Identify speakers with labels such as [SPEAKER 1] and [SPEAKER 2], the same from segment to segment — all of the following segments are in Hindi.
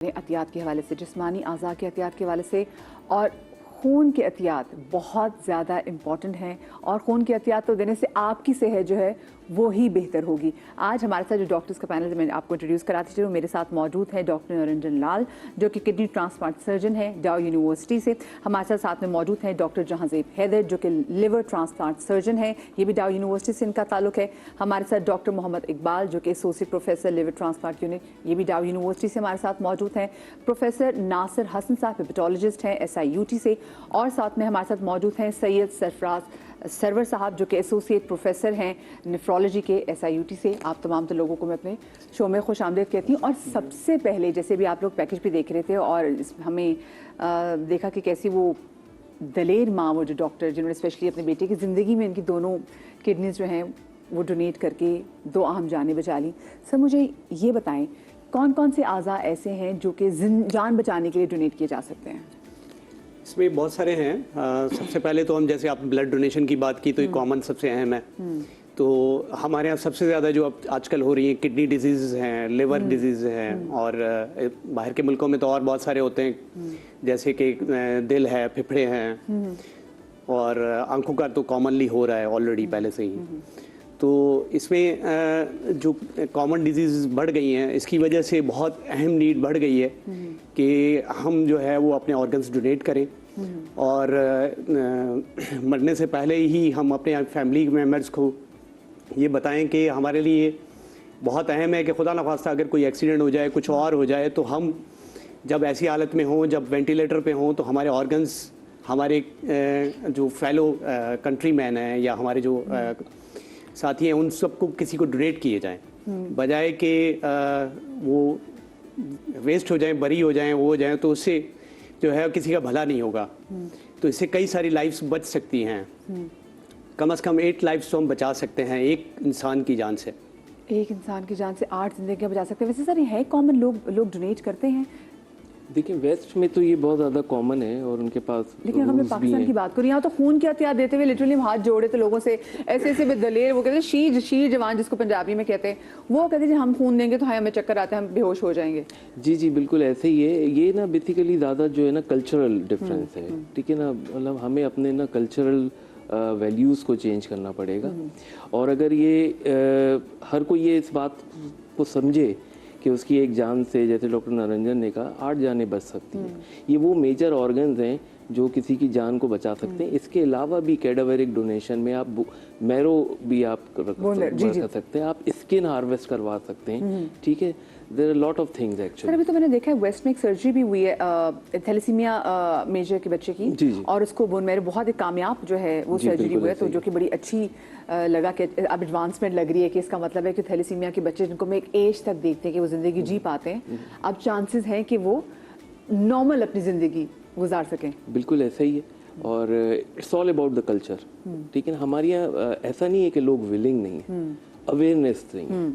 [SPEAKER 1] एहतियात के हवाले से, जिस्मानी आज़ा के एहतियात के हवाले से और खून के एहतियात बहुत ज़्यादा इम्पॉर्टेंट हैं और खून के एहतियात तो देने से आपकी सेहत जो है वो ही बेहतर होगी। आज हमारे साथ जो डॉक्टर्स का पैनल मैं आपको इंट्रोड्यूस कराती चलूँ, मेरे साथ मौजूद है डॉक्टर निरंजन लाल जो कि किडनी ट्रांसप्लांट सर्जन है डाउ यूनिवर्सिटी से। हमारे साथ में मौजूद हैं डॉक्टर जहांज़ेब हैदर जो कि लिवर ट्रांसप्लांट सर्जन है, ये भी डाउ यूनिवर्सिटी से इनका ताल्लुक है। हमारे साथ डॉक्टर मोहम्मद इकबाल जो कि associate professor liver transplant unit, ये भी डाउ यूनिवर्सिटी से हमारे साथ मौजूद हैं। प्रोफेसर नासिर हसन साहब हेपेटोलॉजिस्ट हैं SIUT से, और साथ में हमारे साथ मौजूद हैं सैयद सरवर साहब जो कि एसोसिएट प्रोफेसर हैं नेफ्रोलॉजी के SIUT से। आप तमाम तो लोगों को मैं अपने शो में खुश आमदीद कहती हूँ। और सबसे पहले जैसे भी आप लोग पैकेज भी देख रहे थे और हमें देखा कि कैसी वो दलेर माँ, वो जो डॉक्टर जिन्होंने स्पेशली अपने बेटे की ज़िंदगी में इनकी दोनों किडनीज जो हैं वो डोनेट करके 2 अहम जानें बचा ली। सर मुझे ये बताएं कौन कौन से आज़ा ऐसे हैं जो कि जान बचाने के लिए डोनेट किए जा सकते हैं?
[SPEAKER 2] इसमें बहुत सारे हैं। सबसे पहले तो हम जैसे आप ब्लड डोनेशन की बात की तो ये कॉमन सबसे अहम है। तो हमारे यहाँ सबसे ज़्यादा जो अब आजकल हो रही हैं किडनी डिजीज़ हैं, लिवर डिजीज़ हैं, और बाहर के मुल्कों में तो और बहुत सारे होते हैं जैसे कि दिल है, फेफड़े हैं, और आंखों का तो कॉमनली हो रहा है ऑलरेडी पहले से ही। तो इसमें जो कॉमन डिजीज़ बढ़ गई हैं इसकी वजह से बहुत अहम नीड बढ़ गई है कि हम जो है वो अपने ऑर्गन्स डोनेट करें, और मरने से पहले ही हम अपने फैमिली मेम्बर्स को ये बताएं कि हमारे लिए बहुत अहम है कि खुदा न खास्ता अगर कोई एक्सीडेंट हो जाए, कुछ और हो जाए, तो हम जब ऐसी हालत में हों, जब वेंटिलेटर पे हों, तो हमारे ऑर्गन्स हमारे जो फेलो कंट्री मैन हैं या हमारे जो साथी हैं उन सबको किसी को डोनेट किए जाएं, बजाय कि वो वेस्ट हो जाएं, बरी हो जाएं, वो हो जाएं, तो उससे जो है किसी का भला नहीं होगा। तो इससे कई सारी लाइफ्स बच सकती हैं। कम से कम 8 लाइफ्स तो हम बचा सकते हैं एक इंसान की जान से।
[SPEAKER 1] एक इंसान की जान से 8 जिंदगियां बचा सकते हैं। वैसे सर ये है कॉमन, लोग डोनेट करते हैं?
[SPEAKER 3] देखिए वेस्ट में तो ये बहुत ज़्यादा कॉमन है और उनके पास,
[SPEAKER 1] लेकिन हमने पाकिस्तान की बात करी, यहाँ तो खून की एहतियात देते हुए लिटरली हम हाथ जोड़े थे लोगों से, ऐसे ऐसे दलेर, वो कहते हैं शीर जवान जिसको पंजाबी में कहते हैं, वो कहते हैं हम खून देंगे तो हमें चक्कर आते हैं, हम बेहोश हो जाएंगे।
[SPEAKER 3] जी जी बिल्कुल ऐसे ही है। ये ना बेसिकली ज़्यादा जो है ना कल्चरल डिफरेंस है, ठीक है ना। मतलब हमें अपने ना कल्चरल वैल्यूज़ को चेंज करना पड़ेगा। और अगर ये हर कोई ये इस बात को समझे कि उसकी एक जान से, जैसे डॉक्टर निरंजन ने कहा, 8 जानें बच सकती हैं। ये वो मेजर ऑर्गन्स हैं जो किसी की जान को बचा सकते हैं। इसके अलावा भी कैडावेरिक डोनेशन में आप मैरो भी आप कर सकते हैं, आप स्किन हार्वेस्ट करवा सकते हैं, ठीक है। There are lot of things actually.
[SPEAKER 1] अभी तो मैंने देखा है वेस्ट में एक सर्जरी भी हुई है थैलेसीमिया मेजर के बच्चे की,
[SPEAKER 3] जी जी।
[SPEAKER 1] और उसको बोन मैरो बहुत ही कामयाब जो है वो सर्जरी हुई है, तो जो कि बड़ी अच्छी लगा कि अब एडवांसमेंट लग रही है कि इसका मतलब है कि थैलेसीमिया के बच्चे जिनको हम एक एज तक देखते हैं कि वो ज़िंदगी जी पाते हैं, अब चांसेस हैं कि वो नॉर्मल अपनी ज़िंदगी गुजार सकें।
[SPEAKER 3] बिल्कुल ऐसा ही है। और it's all about the culture, ठीक है ना। हमारे यहाँ ऐसा नहीं है कि लोग विलिंग नहीं है, अवेयरनेस नहीं है,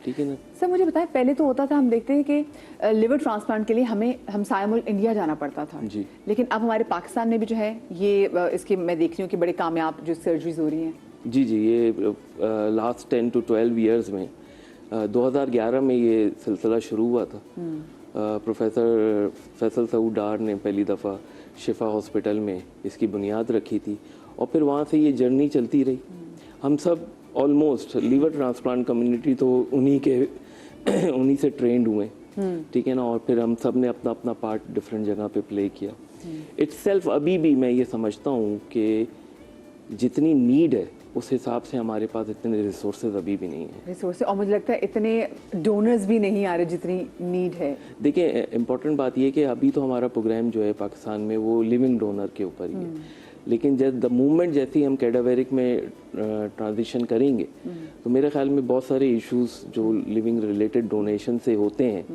[SPEAKER 3] ठीक है ना।
[SPEAKER 1] सर मुझे बताएं, पहले तो होता था, हम देखते हैं कि लिवर ट्रांसप्लांट के लिए हमें हमसाया मुल्क इंडिया जाना पड़ता था
[SPEAKER 3] जी।
[SPEAKER 1] लेकिन अब हमारे पाकिस्तान में भी जो है ये इसकी मैं देख रही हूँ कि बड़े कामयाब जो सर्जरीज हो रही हैं।
[SPEAKER 3] जी जी, ये लास्ट 10 to 12 ईयर्स में 2011 में ये सिलसिला शुरू हुआ था। प्रोफेसर फैसल सऊद डार ने पहली दफ़ा शिफा हॉस्पिटल में इसकी बुनियाद रखी थी, और फिर वहाँ से ये जर्नी चलती रही। हम सब ऑलमोस्ट लीवर ट्रांसप्लांट कम्युनिटी तो उन्हीं से ट्रेंड हुए, ठीक है ना। और फिर हम सब ने अपना अपना पार्ट डिफरेंट जगह पे प्ले किया। इट्सेल्फ अभी भी मैं ये समझता हूँ कि जितनी नीड है उस हिसाब से हमारे पास इतने रिसोर्सेज अभी भी नहीं है।
[SPEAKER 1] रिसोर्सेज, और मुझे लगता है इतने डोनर्स भी नहीं आ रहे जितनी नीड है।
[SPEAKER 3] देखिए इम्पोर्टेंट बात ये कि अभी तो हमारा प्रोग्राम जो है पाकिस्तान में वो लिविंग डोनर के ऊपर ही है, लेकिन जब द मूवमेंट जैसे ही हम कैडावेरिक में ट्रांजिशन करेंगे तो मेरे ख्याल में बहुत सारे इश्यूज जो लिविंग रिलेटेड डोनेशन से होते हैं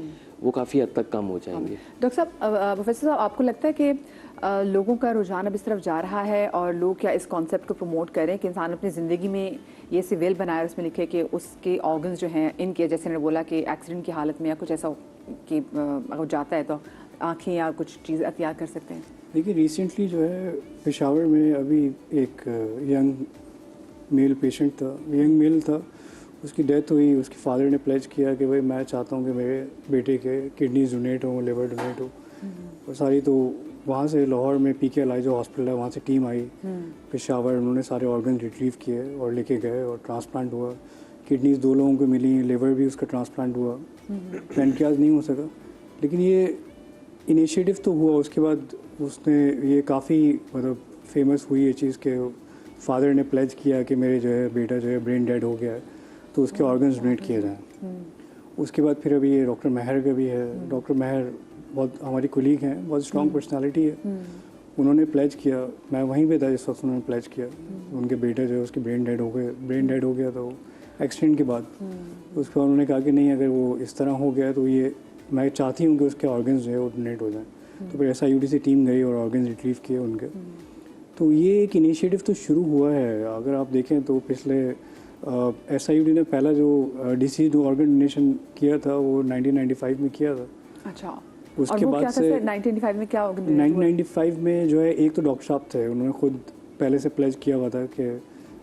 [SPEAKER 3] वो काफ़ी हद तक कम हो जाएंगे।
[SPEAKER 1] डॉक्टर साहब, प्रोफेसर साहब, आपको लगता है कि लोगों का रुझान अब इस तरफ जा रहा है और लोग क्या इस कॉन्सेप्ट को प्रमोट करें कि इंसान अपनी ज़िंदगी में ये सिविल बनाए, उसमें लिखे कि उसके ऑर्गन्स जो हैं इनके, जैसे मैंने बोला कि एक्सीडेंट की हालत में या कुछ ऐसा कि अगर जाता है तो आँखें या कुछ चीज़ एहतियात कर सकते हैं?
[SPEAKER 4] देखिए रिसेंटली जो है पेशावर में अभी एक यंग मेल पेशेंट था, यंग मेल था, उसकी डेथ हुई, उसके फादर ने प्लेज किया कि भाई मैं चाहता हूँ कि मेरे बेटे के किडनीज डोनेट हो, लिवर डोनेट हो। और सारी तो वहाँ से लाहौर में PKLI जो हॉस्पिटल है वहाँ से टीम आई, पेशावर, उन्होंने सारे ऑर्गन रिट्रीव किए और लेके गए और ट्रांसप्लांट हुआ। किडनीज 2 लोगों को मिली, लिवर भी उसका ट्रांसप्लांट हुआ, पैनक्रियाज नहीं हो सका। लेकिन ये इनिशिएटिव तो हुआ, उसके बाद उसने ये काफ़ी मतलब फेमस हुई ये चीज़ के फादर ने प्लेज किया कि मेरे जो है बेटा जो है ब्रेन डेड हो गया है तो उसके ऑर्गन्स डोनेट किए जाएँ। उसके बाद फिर अभी ये डॉक्टर महर का भी है। डॉक्टर महर बहुत हमारी कोलीग हैं, बहुत स्ट्रॉन्ग पर्सनालिटी है। उन्होंने प्लेज किया, मैं वहीं पे था जिस वक्त उन्होंने प्लेज किया। उनके बेटे जो है उसके ब्रेन डेड हो गया तो एक्सीडेंट के बाद उसके बाद उन्होंने कहा कि नहीं, अगर वो इस तरह हो गया तो ये मैं चाहती हूँ कि उसके ऑर्गन्स जो है वो डोनेट हो जाएँ। तो फिर SIUD से टीम गई और ऑर्गन्स रिट्रीव किए उनके। तो ये एक इनिशिएटिव तो शुरू हुआ है। अगर आप देखें तो पिछले SIUD ने पहला जो डिसीज ऑर्गन डोनेशन किया था वो 1995 में किया था।
[SPEAKER 1] अच्छा,
[SPEAKER 4] उसके बाद से
[SPEAKER 1] 1995 में क्या होगा?
[SPEAKER 4] 1995 में जो है एक तो डॉक्टर साहब थे, उन्होंने खुद पहले से प्लेज किया हुआ था कि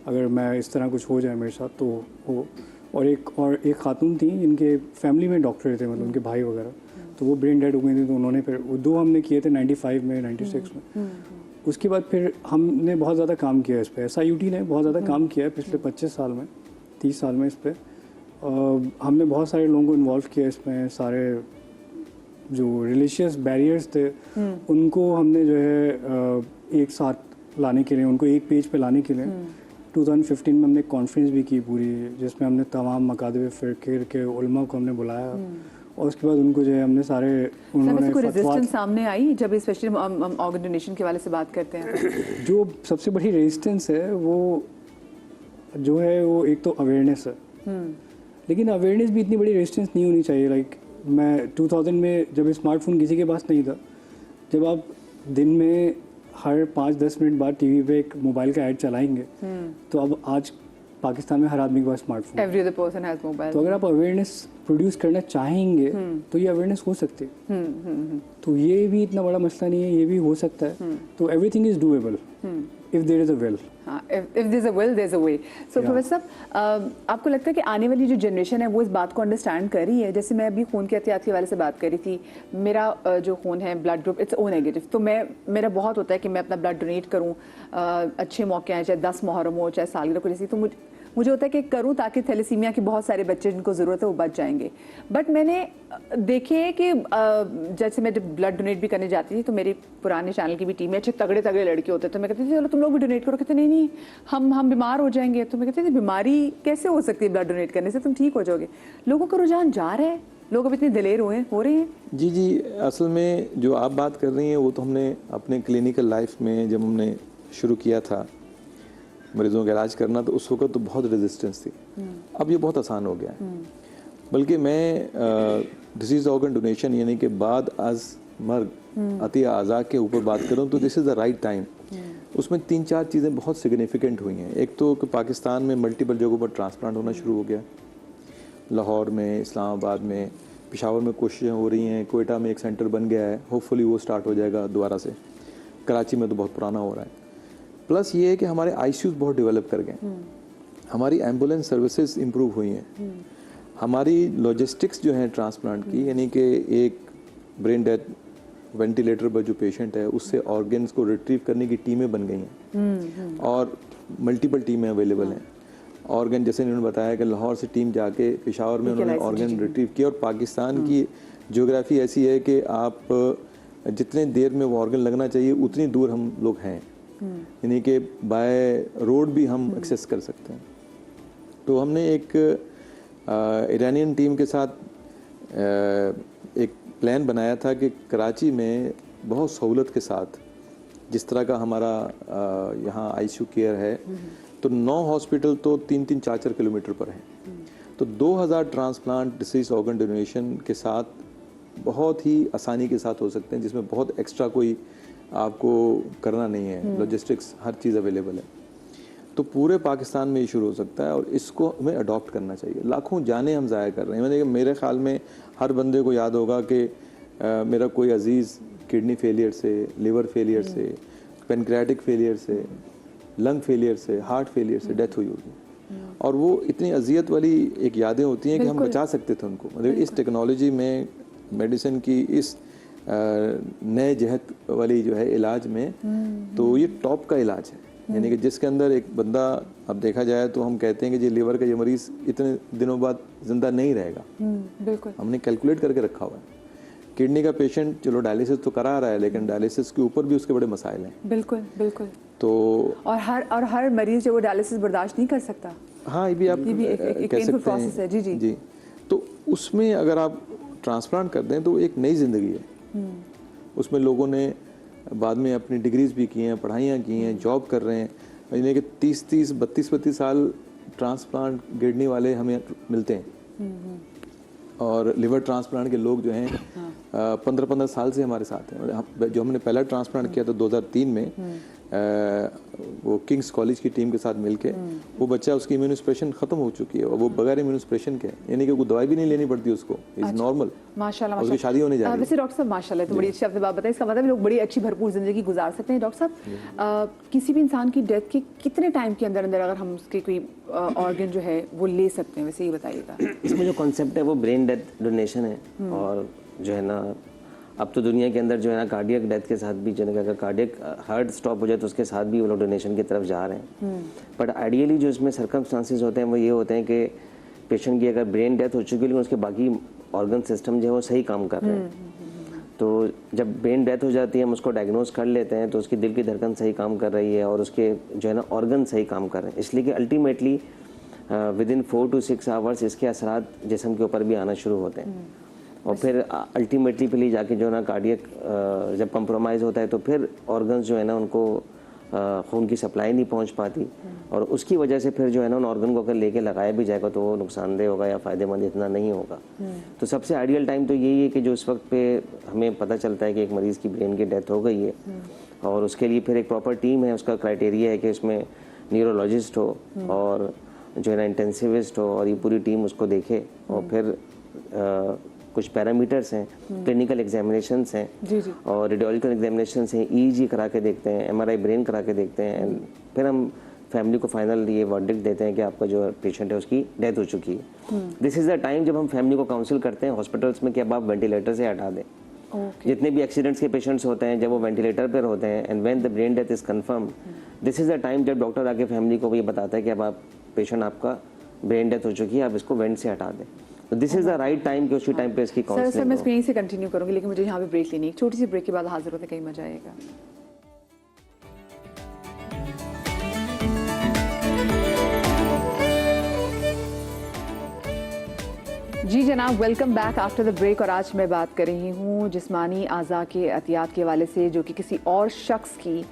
[SPEAKER 4] अगर मैं इस तरह कुछ हो जाए मेरे साथ तो हो। और एक खातून थी जिनके फैमिली में डॉक्टर थे, मतलब उनके भाई वगैरह, तो वो ब्रेन डेड हो गई थी। तो उन्होंने फिर 2 हमने किए थे 95 में, 96 में। उसके बाद फिर हमने बहुत ज़्यादा काम किया इस पर। SIUD ने बहुत ज़्यादा काम किया है पिछले 25 साल में, 30 साल में इस पर। हमने बहुत सारे लोगों को इन्वॉल्व किया इसमें। सारे जो रिलीजियस बैरियर्स थे उनको हमने जो है एक साथ लाने के लिए, उनको एक पेज पे लाने के लिए 2015 में हमने कॉन्फ्रेंस भी की पूरी, जिसमें हमने तमाम मकादब फ़िरक़े के उलमा को हमने बुलाया। और उसके बाद उनको जो है हमने सारे उन्होंने
[SPEAKER 1] कोई रेजिस्टेंस सामने आई जब स्पेशली ऑर्गन डोनेशन के वाले से बात करते हैं?
[SPEAKER 4] जो सबसे बड़ी रेजिस्टेंस है वो जो है वो एक तो अवेयरनेस है। लेकिन अवेयरनेस भी इतनी बड़ी रेजिस्टेंस नहीं होनी चाहिए। लाइक मैं 2000 में जब स्मार्टफोन किसी के पास नहीं था, जब आप दिन में हर 5-10 मिनट बाद टीवी पे एक मोबाइल का ऐड चलाएंगे, तो अब आज पाकिस्तान में हर आदमी के पास smartphone,
[SPEAKER 1] every other person has mobile.
[SPEAKER 4] तो अगर आप अवेयरनेस प्रोड्यूस करना चाहेंगे तो ये अवेयरनेस हो सकती है। तो ये भी इतना बड़ा मसला नहीं है, ये भी हो सकता है। तो everything is doable if there is a will.
[SPEAKER 1] If there is a will there is a way. So professor साहब, आपको लगता है कि आने वाली जो जनरेशन है वो इस बात को अंडरस्टैंड कर रही है? जैसे मैं अभी खून की एहतियात के वाले से बात करी थी, मेरा जो खून है blood group it's O negative, तो मेरा बहुत होता है कि मैं अपना ब्लड डोनेट करूँ। अच्छे मौके हैं, चाहे 10 मुहर्रम हो, चाहे सालगिरह को, जैसी, तो मुझे होता है कि करूं ताकि थैलेसीमिया के बहुत सारे बच्चे जिनको ज़रूरत है वो बच जाएंगे। बट मैंने देखे कि जैसे मैं जब ब्लड डोनेट भी करने जाती थी तो मेरी पुराने चैनल की भी टीम में अच्छे तगड़े लड़के होते, तो मैं कहती थी चलो तुम लोग भी डोनेट करो। कहते नहीं हम बीमार हो जाएंगे। तो मैं कहती थी बीमारी कैसे हो सकती है ब्लड डोनेट करने से, तुम ठीक हो जाओगे। लोगों का रुझान जा रहा है, लोग अब इतने दिलेर हो रहे हैं।
[SPEAKER 5] जी, असल में जो आप बात कर रही हैं वो तो हमने अपने क्लिनिकल लाइफ में जब हमने शुरू किया था मरीजों का इलाज करना, तो उस वक्त तो बहुत रेजिस्टेंस थी। अब ये बहुत आसान हो गया है। बल्कि मैं डिसीज ऑर्गन डोनेशन यानी कि बाद अज मर्ग अतिया आज़ा के ऊपर बात करूं तो this is the right time. उसमें 3-4 चीज़ें बहुत सिग्निफिकेंट हुई हैं। एक तो कि पाकिस्तान में मल्टीपल जगहों पर ट्रांसप्लांट होना शुरू हो गया। लाहौर में, इस्लामाबाद में, पेशावर में कोशिशें हो रही हैं, कोयटा में एक सेंटर बन गया है, होपफुली वो स्टार्ट हो जाएगा दोबारा से। कराची में तो बहुत पुराना हो रहा है। प्लस ये है कि हमारे ICUs बहुत डेवलप कर गए, हमारी एम्बुलेंस सर्विसेज इम्प्रूव हुई हैं, हमारी लॉजिस्टिक्स जो है ट्रांसप्लांट की, यानी कि एक ब्रेन डेथ वेंटिलेटर पर जो पेशेंट है उससे ऑर्गन्स को रिट्रीव करने की टीमें बन गई हैं और मल्टीपल टीमें अवेलेबल हैं। ऑर्गन जैसे इन्होंने बताया कि लाहौर से टीम जाके पेशावर में उन्होंने ऑर्गन रिट्रीव किया। और पाकिस्तान की ज्योग्राफी ऐसी है कि आप जितने देर में वो ऑर्गन लगना चाहिए उतनी दूर हम लोग हैं, यानी कि बाय रोड भी हम एक्सेस कर सकते हैं। तो हमने एक ईरानियन टीम के साथ एक प्लान बनाया था कि कराची में बहुत सहूलत के साथ, जिस तरह का हमारा यहाँ ICU केयर है, तो 9 हॉस्पिटल तो 3-3, 4-4 किलोमीटर पर हैं। तो 2000 ट्रांसप्लांट डिसीज ऑर्गन डोनेशन के साथ बहुत ही आसानी के साथ हो सकते हैं, जिसमें बहुत एक्स्ट्रा कोई आपको करना नहीं है। लॉजिस्टिक्स हर चीज़ अवेलेबल है। तो पूरे पाकिस्तान में ये शुरू हो सकता है और इसको हमें अडॉप्ट करना चाहिए। लाखों जानें हम ज़ाया कर रहे हैं। मेरे ख्याल में हर बंदे को याद होगा कि मेरा कोई अजीज़ किडनी फेलियर से, लिवर फेलियर से, पेनक्रियाटिक फेलियर से, लंग फेलियर से, हार्ट फेलियर से डेथ हुई होगी। और वो इतनी अजियत वाली एक यादें होती हैं कि हम बचा सकते थे उनको। मतलब इस टेक्नोलॉजी में, मेडिसिन की इस नए जहत वाली जो है इलाज में, तो ये टॉप का इलाज है। यानी कि जिसके अंदर एक बंदा, अब देखा जाए तो हम कहते हैं कि ये लीवर का ये मरीज इतने दिनों बाद जिंदा नहीं रहेगा,
[SPEAKER 1] बिल्कुल
[SPEAKER 5] हमने कैलकुलेट करके रखा हुआ है। किडनी का पेशेंट चलो डायलिसिस तो करा रहा है, लेकिन डायलिसिस के ऊपर भी उसके बड़े मसाइल हैं।
[SPEAKER 1] बिल्कुल बिल्कुल।
[SPEAKER 5] तो
[SPEAKER 1] और हर मरीज जो वो डायलिसिस बर्दाश्त नहीं कर सकता।
[SPEAKER 5] हाँ, ये भी आप
[SPEAKER 1] एक
[SPEAKER 5] कह सकते
[SPEAKER 1] प्रोसेस है। जी जी
[SPEAKER 5] जी। तो उसमें अगर आप ट्रांसप्लांट कर दें तो एक नई जिंदगी है। उसमें लोगों ने बाद में अपनी डिग्रीज भी की हैं, पढ़ाइयाँ की हैं, जॉब कर रहे हैं। यानी कि 30-30, 32-32 साल ट्रांसप्लांट किडनी वाले हमें मिलते हैं। और लिवर ट्रांसप्लांट के लोग जो हैं 15-15 साल से हमारे साथ हैं। जो हमने पहला ट्रांसप्लांट किया था 2003 में, वो किंग्स कॉलेज की टीम के साथ मिलके, वो बच्चा, उसकी इम्यूनोस्प्रेशन खत्म हो चुकी है और वो बगैर इम्यूनोस्प्रेशन के, यानी कि कोई दवाई भी नहीं लेनी पड़ती उसको, इज नॉर्मल।
[SPEAKER 1] माशाल्लाह
[SPEAKER 5] उसकी शादी होने जा रही है।
[SPEAKER 1] वैसे डॉक्टर साहब माशाल्लाह, तो बड़ी अच्छी आपने बात बताई। इसका मतलब लोग बड़ी अच्छी भरपूर जिंदगी गुजार सकते हैं। डॉक्टर साहब, किसी भी इंसान की डेथ के कितने टाइम के अंदर अंदर अगर हम उसके कोई ऑर्गन जो है वो ले सकते हैं, वैसे ये बताइएगा।
[SPEAKER 6] इसमें जो कॉन्सेप्ट है वो ब्रेन डेथ डोनेशन है। और जो है ना, अब तो दुनिया के अंदर जो है ना कार्डियक डेथ के साथ भी, जो है अगर कार्डियक हार्ट स्टॉप हो जाए तो उसके साथ भी वो लोग डोनेशन की तरफ जा रहे हैं। बट आइडियली जो इसमें सर्कमस्टांसेस होते हैं वो ये होते हैं कि पेशेंट की अगर ब्रेन डेथ हो चुकी है लेकिन उसके बाकी ऑर्गन सिस्टम जो है वो सही काम कर रहे हैं। तो जब ब्रेन डेथ हो जाती है, हम उसको डायग्नोज कर लेते हैं तो उसकी दिल की धड़कन सही काम कर रही है और उसके जो है ना ऑर्गन सही काम कर रहे हैं। इसलिए कि अल्टीमेटली विदिन 4 to 6 आवर्स इसके असरात जिस्म के ऊपर भी आना शुरू होते हैं। और फिर अल्टीमेटली फिर जाके जो है ना कार्डियक जब कंप्रोमाइज़ होता है तो फिर ऑर्गन्स जो है ना उनको खून की सप्लाई नहीं पहुंच पाती, और उसकी वजह से फिर जो है ना उन ऑर्गन को अगर लेके लगाया भी जाएगा तो वो नुकसानदेह होगा या फ़ायदेमंद इतना नहीं होगा। तो सबसे आइडियल टाइम तो यही है कि जो उस वक्त पे हमें पता चलता है कि एक मरीज़ की ब्रेन की डेथ हो गई है, और उसके लिए फिर एक प्रॉपर टीम है, उसका क्राइटेरिया है कि उसमें न्यूरोलॉजिस्ट हो और जो है ना इंटेंसिविस्ट हो, और ये पूरी टीम उसको देखे। और फिर कुछ पैरामीटर्स हैं, क्लिनिकल एग्जामिनेशंस हैं
[SPEAKER 1] जी जी।
[SPEAKER 6] और रेडियोलॉजिकल एग्जामिनेशंस हैं, ईईजी करा के देखते हैं, एमआरआई ब्रेन करा के देखते हैं, एंड फिर हम फैमिली को फाइनल ये वर्डिक्ट देते हैं कि आपका जो पेशेंट है उसकी डेथ हो चुकी है। दिस इज़ द टाइम जब हम फैमिली को काउंसिल करते हैं हॉस्पिटल्स में कि अब आप वेंटिलेटर से हटा दें। जितने भी एक्सीडेंट्स के पेशेंट्स होते हैं जब वो वेंटिलेटर पर होते हैं, and when the brain death is confirm, this is the time जब डॉक्टर आके फैमिली को ये बताता है कि अब आप पेशेंट आपका ब्रेन डेथ हो चुकी है, आप इसको वेंट से हटा दें। तो this is the right time कि उसी टाइम पे इसकी काउंसलिंग।
[SPEAKER 1] सर मैं इसको यहीं से कंटिन्यू करूंगी, लेकिन मुझे यहाँ पे ब्रेक लेनी है। एक छोटी सी ब्रेक के बाद हाजिर होते, कहीं मजा आएगा। जी जनाब, welcome back after the break. और आज मैं बात कर रही हूँ जिस्मानी आज़ा के अतियात के हवाले से, जो कि किसी और शख्स की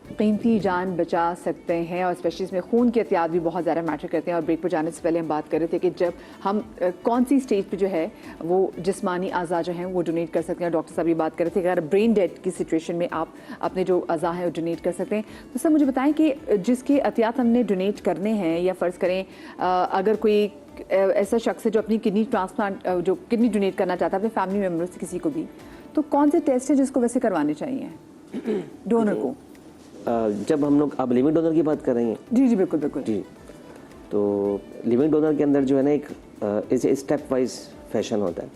[SPEAKER 1] कीमती जान बचा सकते हैं, और स्पेशली इसमें खून के एहतियात भी बहुत ज़्यादा मैटर करते हैं। और ब्रेक पर जाने से पहले हम बात कर रहे थे कि जब हम कौन सी स्टेज पे जो है वो जिस्मानी अज़ा जो हैं वो डोनेट कर सकते हैं। डॉक्टर साहब ये बात कर रहे थे कि अगर ब्रेन डेड की सिचुएशन में आप अपने जो अज़ा हैं वो डोनेट कर सकते हैं। तो सर मुझे बताएं कि जिसके एहतियात हमने डोनेट करने हैं, या फ़र्ज़ करें अगर कोई ऐसा शख्स है जो अपनी किडनी ट्रांसप्लांट, जो किडनी डोनेट करना चाहता है अपने फैमिली मेम्बर से किसी को भी, तो कौन से टेस्ट हैं जिसको वैसे करवाने चाहिए डोनर को?
[SPEAKER 6] जब हम लोग, आप लिविंग डोनर की बात कर रही हैं?
[SPEAKER 1] जी जी बिल्कुल बिल्कुल
[SPEAKER 6] जी। तो लिविंग डोनर के अंदर जो है ना एक स्टेप वाइज फैशन होता है।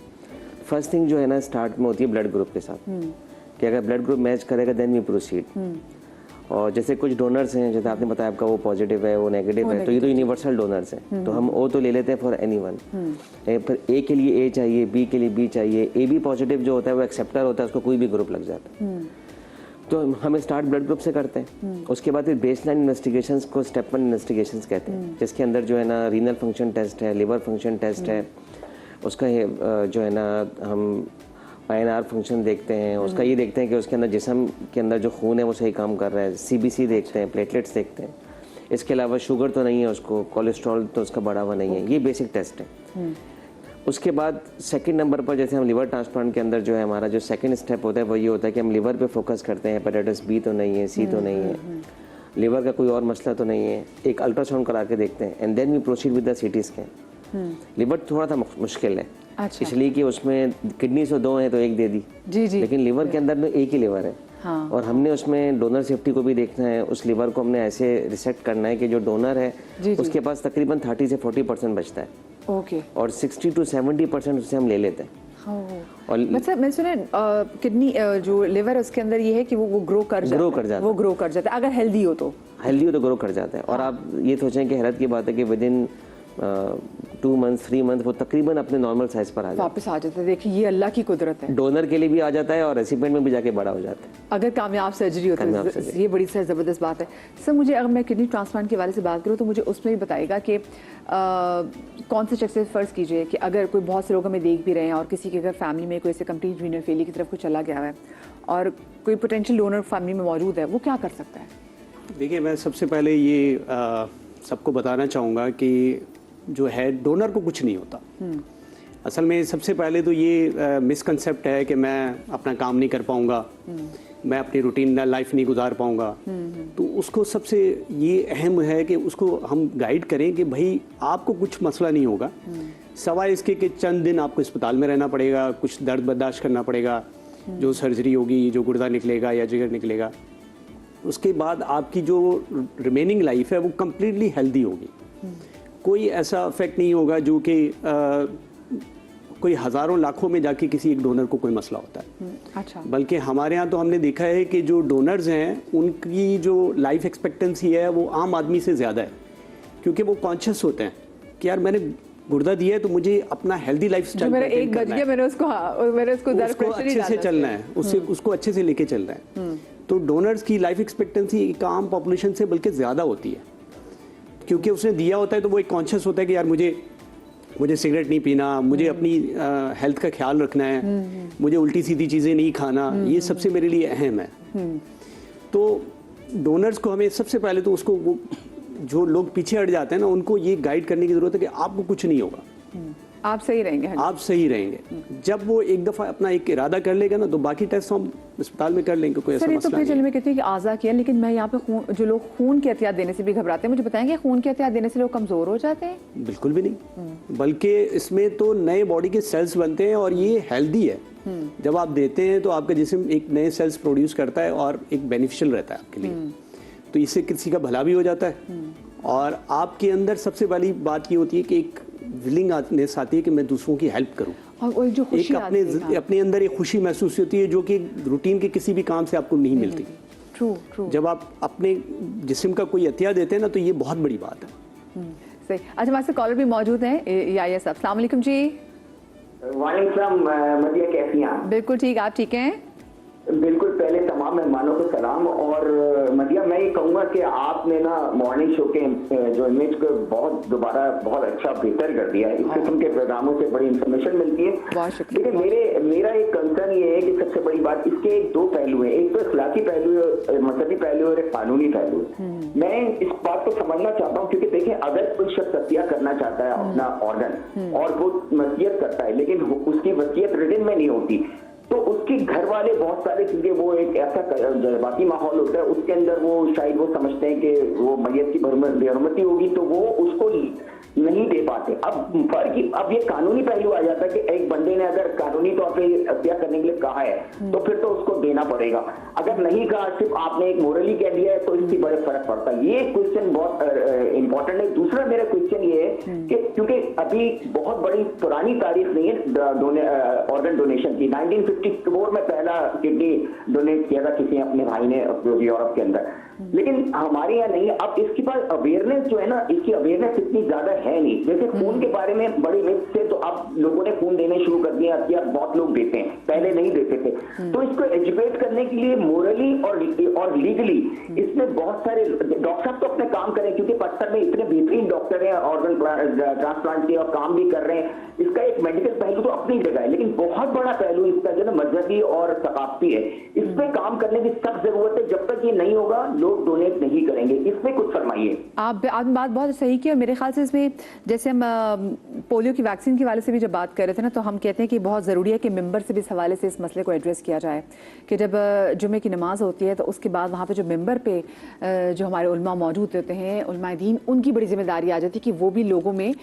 [SPEAKER 6] फर्स्ट थिंग जो है ना स्टार्ट में होती है ब्लड ग्रुप के साथ, कि अगर ब्लड ग्रुप मैच करेगा देन वी प्रोसीड। और जैसे कुछ डोनर्स हैं, जैसे आपने बताया आपका वो पॉजिटिव है, वो नेगेटिव है, तो ये तो यूनिवर्सल डोनर्स हैं, तो हम ओ तो ले लेते हैं फॉर एनीवन। फिर ए के लिए ए चाहिए, बी के लिए बी चाहिए। ए बी पॉजिटिव जो होता है वो एक्सेप्टर होता है, उसको कोई भी ग्रुप लग जाता है। तो हम स्टार्ट ब्लड ग्रुप से करते हैं। उसके बाद फिर बेसलाइन इन्वेस्टिगेशंस को स्टेप 1 इन्वेस्टिगेशंस कहते हैं, जिसके अंदर जो है ना रीनल फंक्शन टेस्ट है, लिवर फंक्शन टेस्ट है, उसका जो है ना हम INR फंक्शन देखते हैं, उसका ये देखते हैं कि उसके अंदर जिस्म के अंदर जो खून है वो सही काम कर रहा है, CBC देखते हैं, प्लेटलेट्स देखते हैं। इसके अलावा शुगर तो नहीं है उसको, कोलेस्ट्रॉल तो उसका बढ़ा हुआ नहीं है। ये बेसिक टेस्ट है। उसके बाद सेकंड नंबर पर जैसे हम लिवर ट्रांसप्लांट के अंदर जो है हमारा जो सेकंड स्टेप होता है वो ये होता है कि हम लिवर पे फोकस करते हैं, हेपेटाइटिस B तो नहीं है, C तो नहीं है, लिवर का कोई और मसला तो नहीं है, एक अल्ट्रासाउंड करा के देखते हैं, and then we proceed with the CT scan. Liver थोड़ा सा मुश्किल है,
[SPEAKER 1] अच्छा।
[SPEAKER 6] इसलिए कि उसमें किडनी से 2 हैं तो 1 दे दी
[SPEAKER 1] जी जी,
[SPEAKER 6] लेकिन लिवर के अंदर में एक ही लिवर है।
[SPEAKER 1] हाँ।
[SPEAKER 6] और हमने उसमें डोनर सेफ्टी को भी देखना है, उस लिवर को हमने ऐसे रिसेक्ट करना है कि जो डोनर है
[SPEAKER 1] जी, जी।
[SPEAKER 6] उसके पास तकरीबन 30 से 40% बचता है
[SPEAKER 1] ओके।
[SPEAKER 6] और 60 to 70% उससे हम ले लेते हैं।
[SPEAKER 1] और मतलब मैं सुना किडनी जो लिवर है उसके अंदर ये है कि वो ग्रो कर जाता है, वो ग्रो कर जाता है अगर हेल्दी हो तो ग्रो कर जाता है। और आप ये सोचें कि हैरत की बात है कि विद इन 2 months 3 months वो तकरीबन अपने नॉर्मल साइज पर वापस आ जाता है। देखिए ये अल्लाह की कुदरत है,
[SPEAKER 6] डोनर के लिए भी आ जाता है और रेसिपिएंट में भी जाके बड़ा हो जाता है
[SPEAKER 1] अगर कामयाब सर्जरी होती है। ये बड़ी ज़बरदस्त बात है। सर मुझे अगर मैं किडनी ट्रांसप्लांट के बारे से बात करूँ तो मुझे उसमें भी बताइएगा कि कौन से चेक से फ़र्ज़ कीजिए कि अगर कोई बहुत से लोग हमें देख भी रहे हैं और किसी के अगर फैमिली में कोई ऐसे कंप्लीट रीनल फेलियर की तरफ को चला गया है और कोई पोटेंशियल डोनर फैमिली में मौजूद है, वो क्या कर सकता है? देखिए
[SPEAKER 2] मैं सबसे पहले ये सबको बताना चाहूँगा कि जो है डोनर को कुछ नहीं होता। असल में सबसे पहले तो ये मिसकंसेप्ट है कि मैं अपना काम नहीं कर पाऊँगा, मैं अपनी रूटीन लाइफ नहीं गुजार पाऊँगा। तो उसको सबसे ये अहम है कि उसको हम गाइड करें कि भाई आपको कुछ मसला नहीं होगा, सवाए इसके कि चंद दिन आपको अस्पताल में रहना पड़ेगा, कुछ दर्द बर्दाश्त करना पड़ेगा, जो सर्जरी होगी, जो गुर्दा निकलेगा या जिगर निकलेगा, उसके बाद आपकी जो रिमेनिंग लाइफ है वो कम्प्लीटली हेल्दी होगी। कोई ऐसा इफेक्ट नहीं होगा जो कि कोई हज़ारों लाखों में जाके किसी एक डोनर को कोई मसला होता है।
[SPEAKER 1] अच्छा।
[SPEAKER 2] बल्कि हमारे यहाँ तो हमने देखा है कि जो डोनर्स हैं उनकी जो लाइफ एक्सपेक्टेंसी है वो आम आदमी से ज़्यादा है, क्योंकि वो कॉन्शियस होते हैं कि यार मैंने गुर्दा दिया है तो मुझे अपना हेल्दी लाइफ स्टाइल
[SPEAKER 1] मैंने उसको
[SPEAKER 2] अच्छे से चलना है, उसको अच्छे से लेके चलना है। तो डोनर्स की लाइफ एक्सपेक्टेंसी एक आम पॉपुलेशन से बल्कि ज़्यादा होती है, क्योंकि उसने दिया होता है तो वो एक कॉन्शियस होता है कि यार मुझे सिगरेट नहीं पीना, मुझे अपनी हेल्थ का ख्याल रखना है, मुझे उल्टी सीधी चीज़ें नहीं खाना, ये सबसे मेरे लिए अहम है। तो डोनर्स को हमें सबसे पहले तो उसको वो जो लोग पीछे हट जाते हैं ना, उनको ये गाइड करने की ज़रूरत है कि आपको कुछ नहीं होगा,
[SPEAKER 1] आप सही रहेंगे।
[SPEAKER 2] आप सही रहेंगे। जब वो एक दफ़ा अपना एक इरादा कर लेगा ना तो बाकी टेस्ट हम अस्पताल में कर लेंगे, कोई ऐसा मसला नहीं।
[SPEAKER 1] मैं कहती हूँ कि आज़ा किया, लेकिन मैं यहाँ पे जो लोग खून की एहतियात देने से भी घबराते हैं, मुझे बताएंगे खून की एहतियात देने से लोग कमज़ोर हो जाते हैं?
[SPEAKER 2] बिल्कुल भी नहीं, बल्कि इसमें तो नए बॉडी के सेल्स बनते हैं और ये हेल्दी है। जब आप देते हैं तो आपका जिस्म एक नए सेल्स प्रोड्यूस करता है और एक बेनिफिशियल रहता है आपके लिए, तो इससे किसी का भला भी हो जाता है। और आपके अंदर सबसे बड़ी बात ये होती है कि एक विलिंगनेस आती है कि मैं दूसरों की हेल्प करूं,
[SPEAKER 1] और जो खुशी
[SPEAKER 2] एक अपने अंदर एक खुशी महसूस होती है जो कि रूटीन के किसी भी काम से आपको नहीं मिलती।
[SPEAKER 1] ट्रू। जब
[SPEAKER 2] आप अपने जिस्म का कोई अतिया देते हैं ना तो ये बहुत बड़ी बात है।
[SPEAKER 1] सही। अच्छा, हमारे साथ कॉलर भी मौजूद हैं, याया साहब। अस्सलाम वालेकुम जी।
[SPEAKER 7] वालेकुम, मदिया कैसी हैं?
[SPEAKER 1] बिल्कुल ठीक, आप ठीक हैं?
[SPEAKER 7] बिल्कुल। पहले तमाम मेहमानों को सलाम। और मदिया मैं ये कहूँगा कि आपने ना मॉर्निंग शो के जो इमेज को दोबारा बहुत अच्छा बेहतर कर दिया है। इस किस्म के प्रोग्रामों से बड़ी इंफॉर्मेशन मिलती है। लेकिन मेरा एक कंसर्न ये है कि सबसे बड़ी बात इसके 2 पहलू हैं, एक तो इखलाकी पहलू है, मजहबी पहलू है और एक कानूनी पहलू है। मैं इस बात को समझना चाहता हूँ क्योंकि देखिए अगर कोई शख्स हत्या करना चाहता है अपना ऑर्गन और वो वसीयत करता है लेकिन उसकी वसीयत रिटन में नहीं होती तो उसके घर वाले बहुत सारे, क्योंकि वो एक ऐसा जज्बाती माहौल होता है उसके अंदर, वो शायद वो समझते हैं कि वो मैयत की बेहरमती होगी तो वो उसको नहीं दे पाते। अब ये कानूनी पहलू आ जाता है कि एक बंदे ने अगर कानूनी तौर पे हत्या करने के लिए कहा है तो फिर तो उसको देना पड़ेगा, अगर नहीं कहा सिर्फ आपने एक मोरली कह दिया है तो इससे बड़े फर्क पड़ता है। ये क्वेश्चन बहुत इंपॉर्टेंट है। दूसरा मेरा क्वेश्चन ये है कि क्योंकि अभी बहुत बड़ी पुरानी तारीख नहीं है ऑर्गन डोनेशन की, 1954 में पहला किडनी डोनेट किया था किसी अपने भाई ने यूरोप के अंदर, लेकिन हमारे यहाँ नहीं है। अब इसके पास अवेयरनेस जो है ना, इसकी अवेयरनेस इतनी ज्यादा है नहीं। जैसे खून के बारे में बड़ी मिथ से तो अब लोगों ने खून देने शुरू कर दिया, या बहुत लोग देते हैं, पहले नहीं देते थे। तो इसको एजुकेट करने के लिए मोरली और लीगली इसमें बहुत सारे डॉक्टर साहब तो अपने काम करें, क्योंकि पत्थर में इतने बेहतरीन डॉक्टर हैं ऑर्गन ट्रांसप्लांट के और काम भी कर रहे हैं। इसका एक मेडिकल पहलू तो अपनी जगह है, लेकिन बहुत बड़ा पहलू इसका जो है मजहबी और सकाफती है। इस पे काम करने की सख्त जरूरत है। जब तक ये नहीं होगा लोग डोनेट नहीं करेंगे, इसमें कुछ फरमाइए।
[SPEAKER 1] आपने बात बहुत सही की और मेरे ख्याल से इसमें जैसे हम पोलियो की वैक्सीन के हवाले से भी जब बात कर रहे थे ना, तो हम कहते हैं कि बहुत ज़रूरी है कि मेंबर से भी इस हवाले से इस मसले को एड्रेस किया जाए कि जब जुमे की नमाज होती है तो उसके बाद वहाँ पे जो मेंबर पे जो हमारे उलमा मौजूद होते हैं, उलमा दीन, उनकी बड़ी जिम्मेदारी आ जाती है कि वो भी लोगों में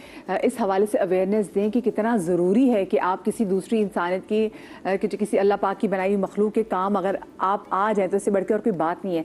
[SPEAKER 1] इस हवाले से अवेयरनेस दें कि कितना ज़रूरी है कि आप किसी दूसरी इंसानियत की किसी अल्लाह पाक की बनाई हुई मखलूक के काम अगर आप आ जाएँ तो इससे बढ़कर और कोई बात नहीं है।